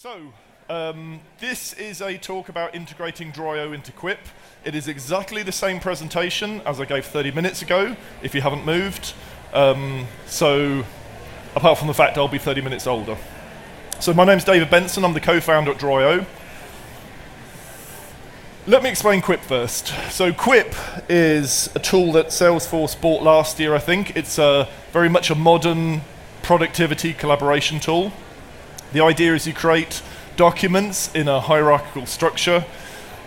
So, this is a talk about integrating Draw.io into Quip. It is exactly the same presentation as I gave 30 minutes ago, if you haven't moved. So, apart from the fact I'll be 30 minutes older. So my name's David Benson, I'm the co-founder at Draw.io. Let me explain Quip first. So Quip is a tool that Salesforce bought last year, I think. It's very much a modern productivity collaboration tool. The idea is you create documents in a hierarchical structure.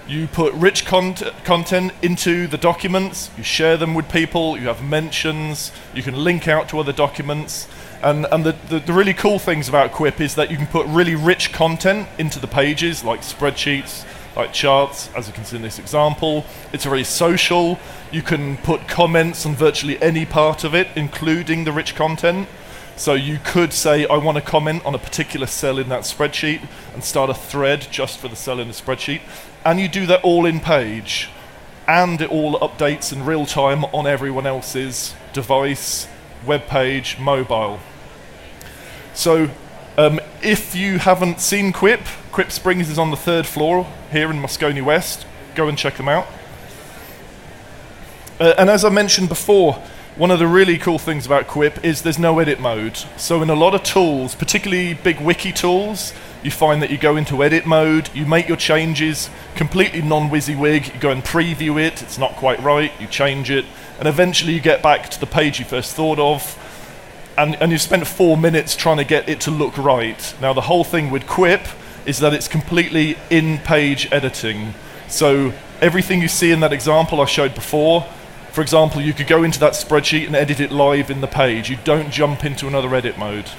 You put rich content into the documents, you share them with people, you have mentions, you can link out to other documents. And the really cool things about Quip is that you can put really rich content into the pages, like spreadsheets, like charts, as you can see in this example. It's very social. You can put comments on virtually any part of it, including the rich content. So you could say, I want to comment on a particular cell in that spreadsheet and start a thread just for the cell in the spreadsheet. And you do that all in page. And it all updates in real time on everyone else's device, web page, mobile. So if you haven't seen Quip Springs is on the 3rd floor here in Moscone West. Go and check them out. And as I mentioned before, one of the really cool things about Quip is there's no edit mode. So in a lot of tools, particularly big wiki tools, you find that you go into edit mode, you make your changes completely non-WYSIWYG, you go and preview it, it's not quite right, you change it, and eventually you get back to the page you first thought of, and you've spent 4 minutes trying to get it to look right. Now the whole thing with Quip is that it's completely in-page editing. So everything you see in that example I showed before, for example, you could go into that spreadsheet and edit it live in the page. You don't jump into another edit mode.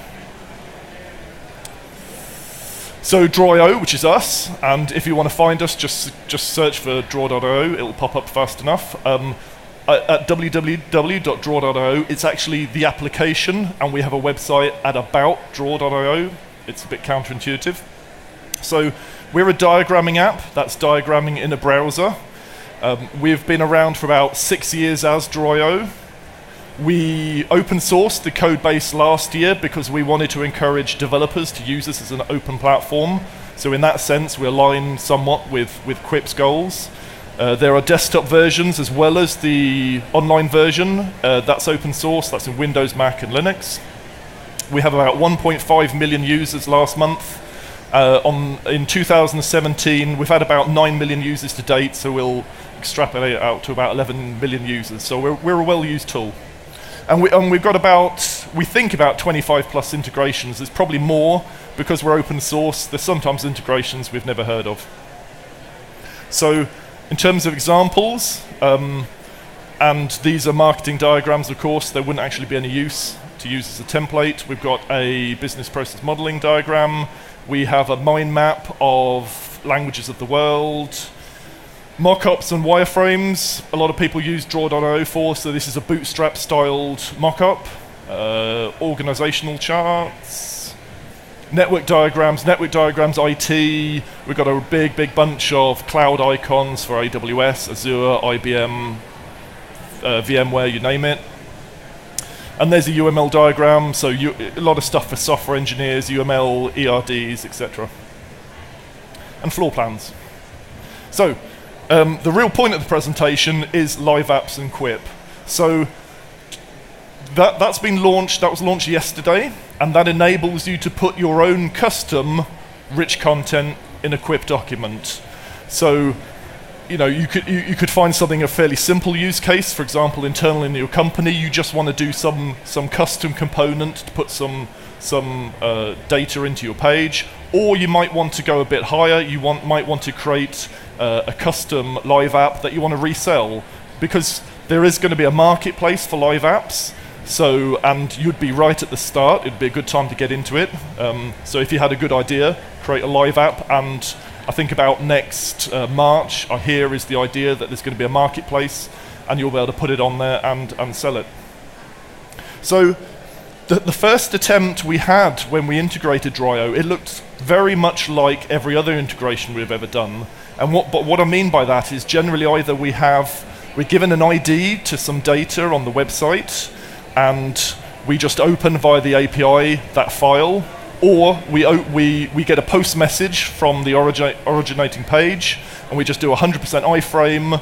So Draw.io, which is us, and if you want to find us, just search for Draw.io. It'll pop up fast enough. At www.draw.io, it's actually the application, and we have a website at about Draw.io. It's a bit counterintuitive. So we're a diagramming app. That's diagramming in a browser. We've been around for about 6 years as Draw.io. We open sourced the code base last year because we wanted to encourage developers to use this as an open platform. So in that sense, we align somewhat with Quip's goals. There are desktop versions as well as the online version. That's open source. That's in Windows, Mac, and Linux. We have about 1.5 million users last month. In 2017, we've had about 9 million users to date, so we'll extrapolate out to about 11 million users. So we're a well-used tool. And we've got we think about 25 plus integrations. There's probably more because we're open source. There's sometimes integrations we've never heard of. So in terms of examples, and these are marketing diagrams, of course, there wouldn't actually be any use to use as a template. We've got a business process modeling diagram. We have a mind map of languages of the world. Mock-ups and wireframes, a lot of people use Draw.io for, so this is a bootstrap-styled mock-up. Organizational charts. Network diagrams IT. We've got a big bunch of cloud icons for AWS, Azure, IBM, VMware, you name it. And there's a UML diagram, so a lot of stuff for software engineers, UML, ERDs, etc. And floor plans. So, the real point of the presentation is live apps and Quip. So, that was launched yesterday, and that enables you to put your own custom rich content in a Quip document. So, you could find something a fairly simple use case. For example, internal in your company, you just want to do some custom component to put some data into your page, or you might want to go a bit higher. You might want to create a custom live app that you want to resell, because there is going to be a marketplace for live apps. So, and you'd be right at the start. It'd be a good time to get into it. So if you had a good idea, create a live app, and I think about next March, here is the idea that there's going to be a marketplace and you'll be able to put it on there and sell it. So the first attempt we had when we integrated Draw.io, it looked very much like every other integration we've ever done. But what I mean by that is generally either we're given an ID to some data on the website and we just open via the API that file, or we get a post message from the originating page, and we just do 100% iframe,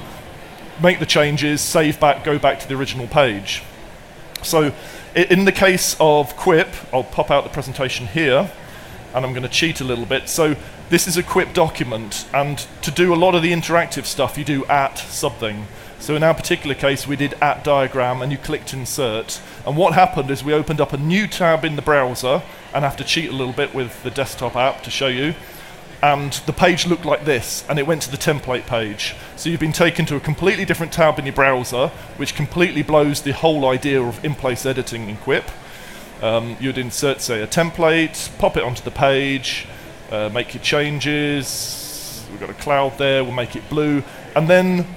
make the changes, save back, go back to the original page. So in the case of Quip, I'll pop out the presentation here, and I'm going to cheat a little bit. So this is a Quip document, and to do a lot of the interactive stuff, you do @ something. So in our particular case, we did @ diagram, and you clicked insert. And what happened is we opened up a new tab in the browser, and I have to cheat a little bit with the desktop app to show you. And the page looked like this, and it went to the template page. So you've been taken to a completely different tab in your browser, which completely blows the whole idea of in-place editing in Quip. You'd insert, say, a template, pop it onto the page, make your changes. We've got a cloud there, we'll make it blue, and then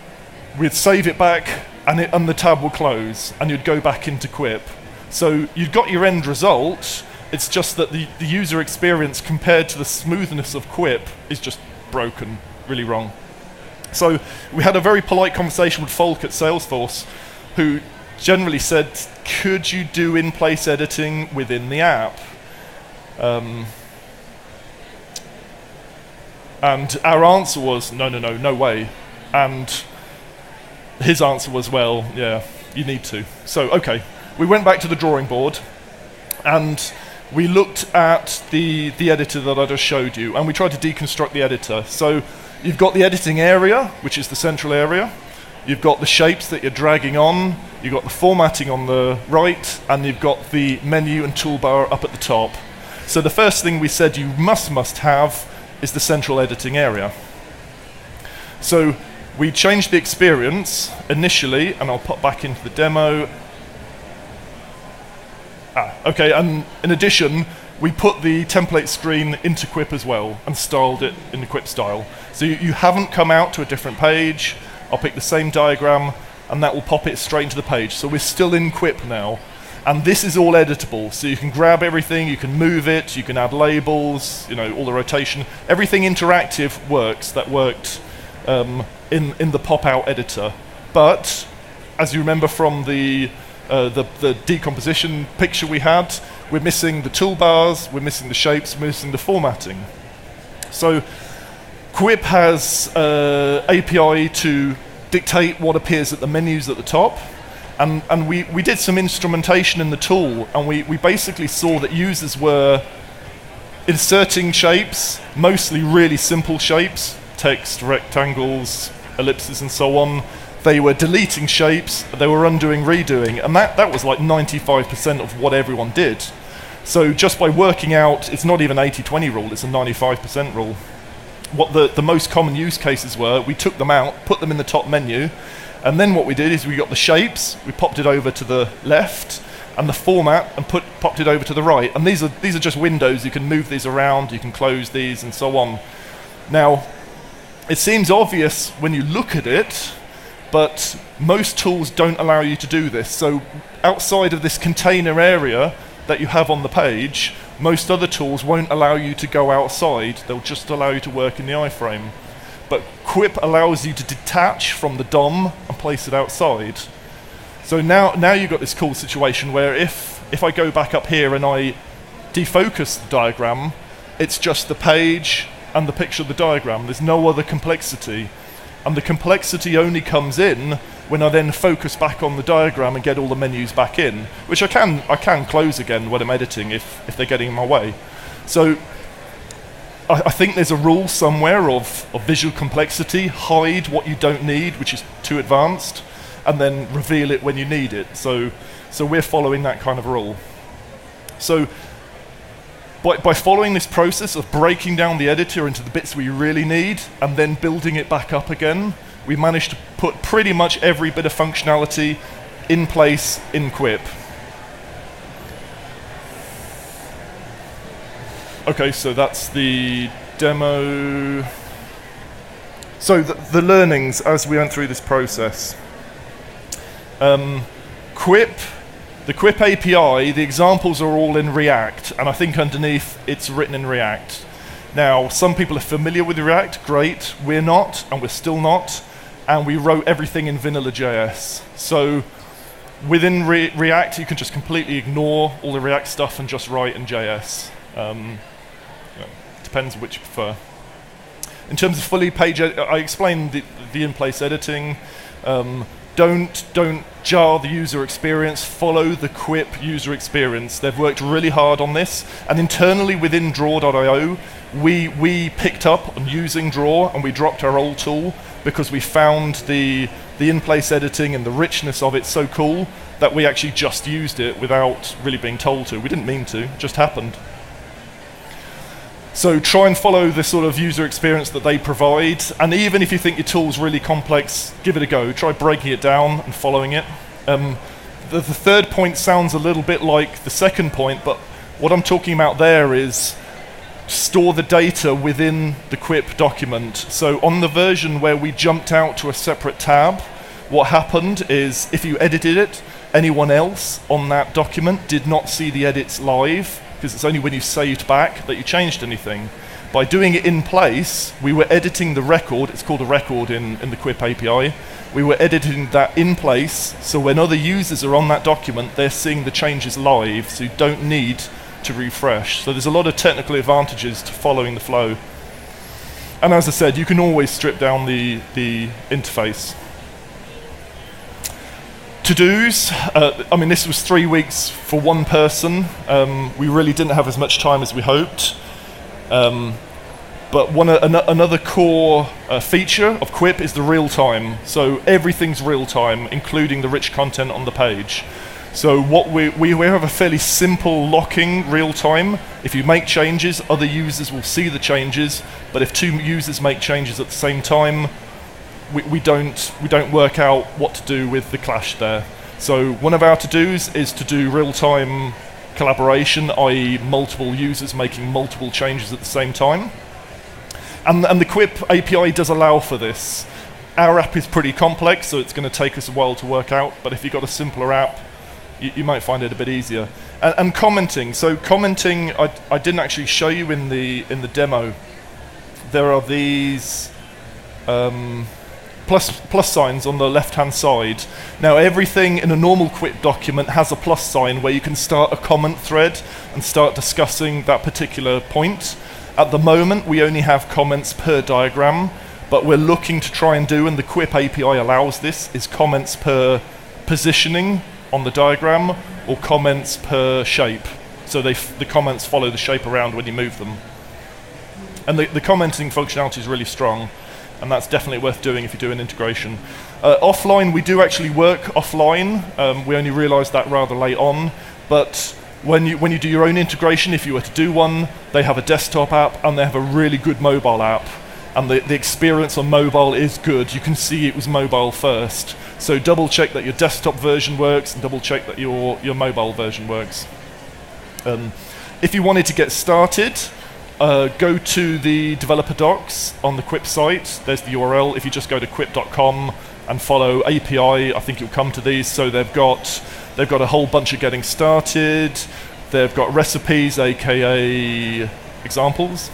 we'd save it back, and the tab will close, and you'd go back into Quip. So you've got your end result. It's just that the user experience compared to the smoothness of Quip is just broken, really wrong. So we had a very polite conversation with Folk at Salesforce, who generally said, could you do in-place editing within the app? And our answer was, no way. And his answer was, well, yeah, you need to. So, okay, we went back to the drawing board, and we looked at the editor that I just showed you, and we tried to deconstruct the editor. So you've got the editing area, which is the central area. You've got the shapes that you're dragging on. You've got the formatting on the right, and you've got the menu and toolbar up at the top. So the first thing we said you must have is the central editing area. So we changed the experience initially, and I'll pop back into the demo. Okay, and in addition, we put the template screen into Quip as well and styled it in the Quip style. So you haven't come out to a different page. I'll pick the same diagram, and that will pop it straight into the page. So we're still in Quip now. And this is all editable. So you can grab everything, you can move it, you can add labels, all the rotation. Everything interactive works. That worked in the pop-out editor. But as you remember from the decomposition picture we had, we're missing the toolbars, we're missing the shapes, we're missing the formatting. So Quip has API to dictate what appears at the menus at the top, and we did some instrumentation in the tool, and we basically saw that users were inserting shapes, mostly really simple shapes, text, rectangles, ellipses, and so on. They were deleting shapes, they were undoing, redoing, and that was like 95% of what everyone did. So just by working out, it's not even 80-20 rule, it's a 95% rule. What the most common use cases were, we took them out, put them in the top menu, and then what we did is we got the shapes, we popped it over to the left, and the format, and popped it over to the right. And these are just windows, you can move these around, you can close these, and so on. Now, it seems obvious when you look at it, but most tools don't allow you to do this. So outside of this container area that you have on the page, most other tools won't allow you to go outside. They'll just allow you to work in the iframe. But Quip allows you to detach from the DOM and place it outside. So now you've got this cool situation where if I go back up here and I defocus the diagram, it's just the page and the picture of the diagram. There's no other complexity. And the complexity only comes in when I then focus back on the diagram and get all the menus back in, which I can close again when I'm editing if they're getting in my way. So I think there's a rule somewhere of visual complexity: hide what you don't need, which is too advanced, and then reveal it when you need it. So we're following that kind of rule. So by following this process of breaking down the editor into the bits we really need and then building it back up again, we managed to put pretty much every bit of functionality in place in Quip. Okay, so that's the demo. So the learnings as we went through this process. The Quip API, the examples are all in React, and I think underneath it's written in React. Now, some people are familiar with React, great. We're not, and we're still not, and we wrote everything in vanilla JS. So within React, you can just completely ignore all the React stuff and just write in JS. Depends which you prefer. In terms of fully page, I explained the in-place editing. Don't jar the user experience. Follow the Quip user experience. They've worked really hard on this, and internally within Draw.io, we picked up on using Draw, and we dropped our old tool because we found the in-place editing and the richness of it so cool that we actually just used it without really being told to. We didn't mean to, it just happened. So try and follow the sort of user experience that they provide, and even if you think your tool's really complex, give it a go. Try breaking it down and following it. The third point sounds a little bit like the second point, but what I'm talking about there is store the data within the Quip document. So on the version where we jumped out to a separate tab, what happened is if you edited it, anyone else on that document did not see the edits live, because it's only when you saved back that you changed anything. By doing it in place, we were editing the record. It's called a record in the Quip API. We were editing that in place, so when other users are on that document, they're seeing the changes live, so you don't need to refresh. So there's a lot of technical advantages to following the flow. And as I said, you can always strip down the interface. To-dos, I mean, this was 3 weeks for one person. We really didn't have as much time as we hoped. But another core feature of Quip is the real-time. So everything's real-time, including the rich content on the page. So what we have a fairly simple locking real-time. If you make changes, other users will see the changes. But if two users make changes at the same time, we don't work out what to do with the clash there. So one of our to-dos is to do real-time collaboration, i.e. multiple users making multiple changes at the same time. And the Quip API does allow for this. Our app is pretty complex, so it's going to take us a while to work out, but if you've got a simpler app, you might find it a bit easier. And commenting. So commenting, I didn't actually show you in the demo. There are these plus signs on the left-hand side. Now everything in a normal Quip document has a plus sign where you can start a comment thread and start discussing that particular point. At the moment we only have comments per diagram, but we're looking to try and do, and the Quip API allows this, is comments per positioning on the diagram or comments per shape. So the comments follow the shape around when you move them. And the commenting functionality is really strong, and that's definitely worth doing if you do an integration. Offline, we do actually work offline. We only realized that rather late on, but when you do your own integration, if you were to do one, they have a desktop app and they have a really good mobile app. And the experience on mobile is good. You can see it was mobile first. So double check that your desktop version works and double check that your mobile version works. If you wanted to get started, go to the developer docs on the Quip site. There's the URL. If you just go to quip.com and follow API, I think you'll come to these. So they've got a whole bunch of getting started. They've got recipes, aka examples.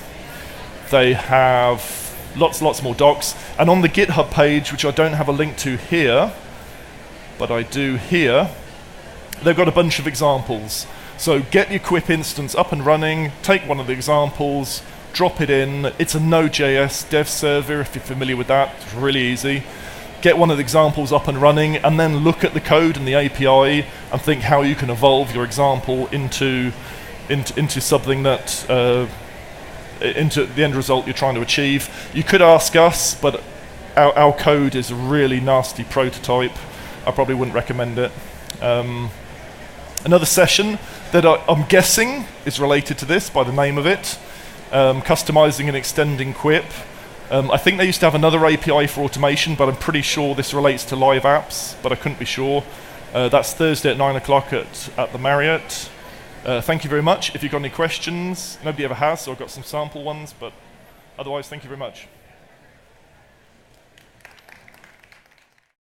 They have lots more docs. And on the GitHub page, which I don't have a link to here, but I do here, they've got a bunch of examples. So get your Quip instance up and running, take one of the examples, drop it in. It's a Node.js dev server, if you're familiar with that. It's really easy. Get one of the examples up and running, and then look at the code and the API and think how you can evolve your example into something that into the end result you're trying to achieve. You could ask us, but our code is a really nasty prototype. I probably wouldn't recommend it. Another session that I'm guessing is related to this by the name of it, customizing and extending Quip. I think they used to have another API for automation, but I'm pretty sure this relates to live apps, but I couldn't be sure. That's Thursday at 9 o'clock at the Marriott. Thank you very much. If you've got any questions, nobody ever has, so I've got some sample ones, but otherwise, thank you very much.